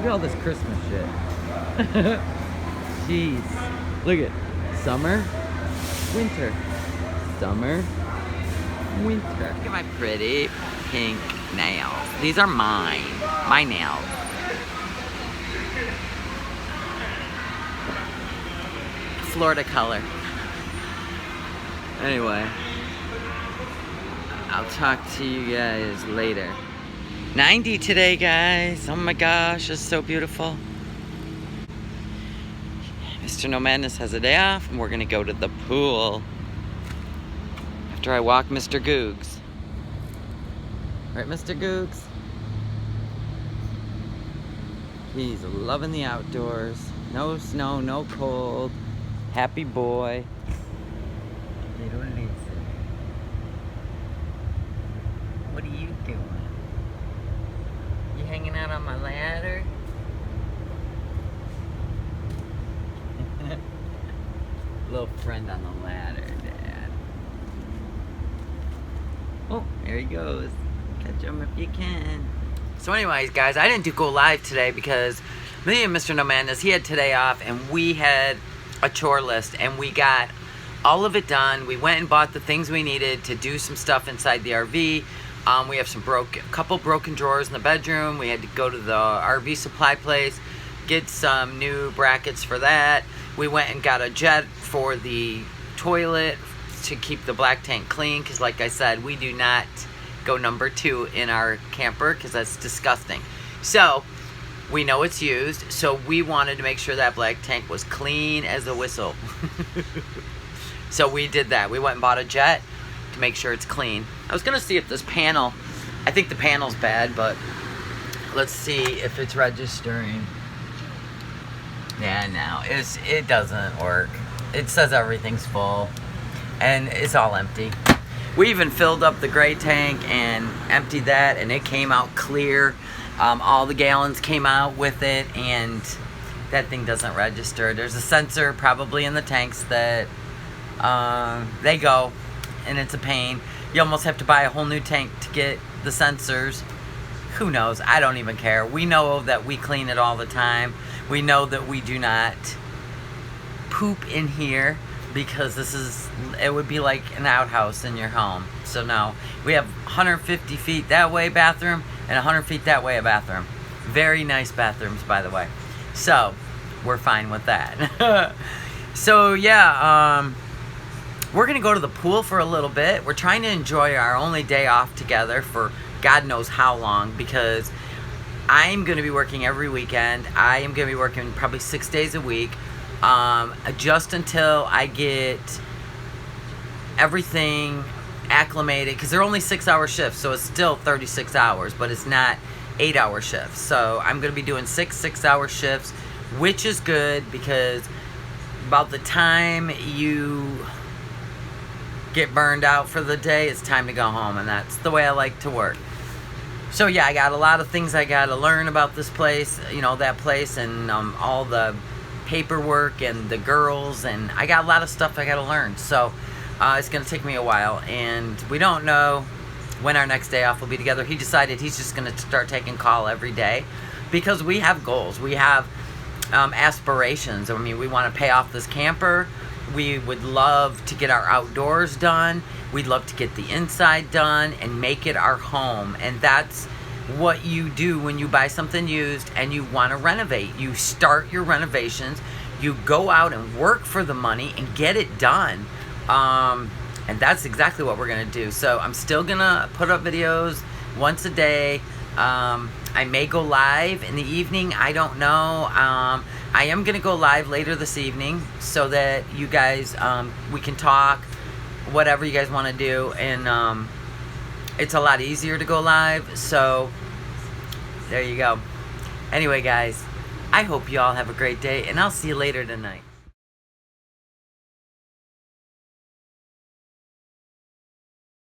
Look at all this Christmas shit. Jeez. Look at summer, winter, summer, winter. Look at my pretty pink nails. These are mine. My nails. Florida color. Anyway, I'll talk to you guys later. 90 today, guys. Oh my gosh, it's so beautiful. Mr. NOMADness has a day off, and we're gonna go to the pool after I walk Mr. Googs. Right, Mr. Googs? He's loving the outdoors. No snow, no cold. Happy boy. They don't listen. What are you doing? You hanging out on my ladder? Little friend on the ladder, Dad. Oh, there he goes. Catch him if you can. So anyways, guys, I didn't go live today because me and Mr. NOMADness, he had today off, and we had a chore list, and we got all of it done. We went and bought the things we needed to do some stuff inside the RV. We have some couple broken drawers in the bedroom. We had to go to the RV supply place, get some new brackets for that. We went and got a jet for the toilet to keep the black tank clean, because like I said, we do not go number 2 in our camper because that's disgusting. So we know it's used, so we wanted to make sure that black tank was clean as a whistle. So we did that. We went and bought a jet to make sure it's clean. I was gonna see if this panel, I think the panel's bad, but let's see if it's registering. Yeah, no, it doesn't work. It says everything's full, and it's all empty. We even filled up the gray tank and emptied that, and it came out clear. All the gallons came out with it, and that thing doesn't register. There's a sensor probably in the tanks that they go, and it's a pain. You almost have to buy a whole new tank to get the sensors. Who knows? I don't even care. We know that we clean it all the time. We know that we do not poop in here, because it would be like an outhouse in your home. So no, we have 150 feet that way bathroom and 100 feet that way a bathroom. Very nice bathrooms, by the way. So we're fine with that. So yeah, we're gonna go to the pool for a little bit. We're trying to enjoy our only day off together for God knows how long, because I'm gonna be working every weekend. I am gonna be working probably 6 days a week. Just until I get everything acclimated, because they're only 6-hour shifts, so it's still 36 hours, but it's not 8-hour shifts. So I'm going to be doing 6-hour shifts, which is good, because about the time you get burned out for the day, it's time to go home, and that's the way I like to work. So yeah, I got a lot of things I got to learn about this place, that place, and all the paperwork and the girls, and I got a lot of stuff I got to learn. So it's going to take me a while, and we don't know when our next day off will be together. He decided he's just going to start taking call every day, because we have goals. We have aspirations. I mean, we want to pay off this camper. We would love to get our outdoors done. We'd love to get the inside done and make it our home. And that's what you do when you buy something used and you want to renovate. You start your renovations, you go out and work for the money and get it done. And that's exactly what we're gonna do. So I'm still gonna put up videos once a day. I may go live in the evening, I don't know. I am gonna go live later this evening so that you guys, we can talk, whatever you guys want to do. And it's a lot easier to go live, so there you go. Anyway, guys, I hope you all have a great day, and I'll see you later tonight.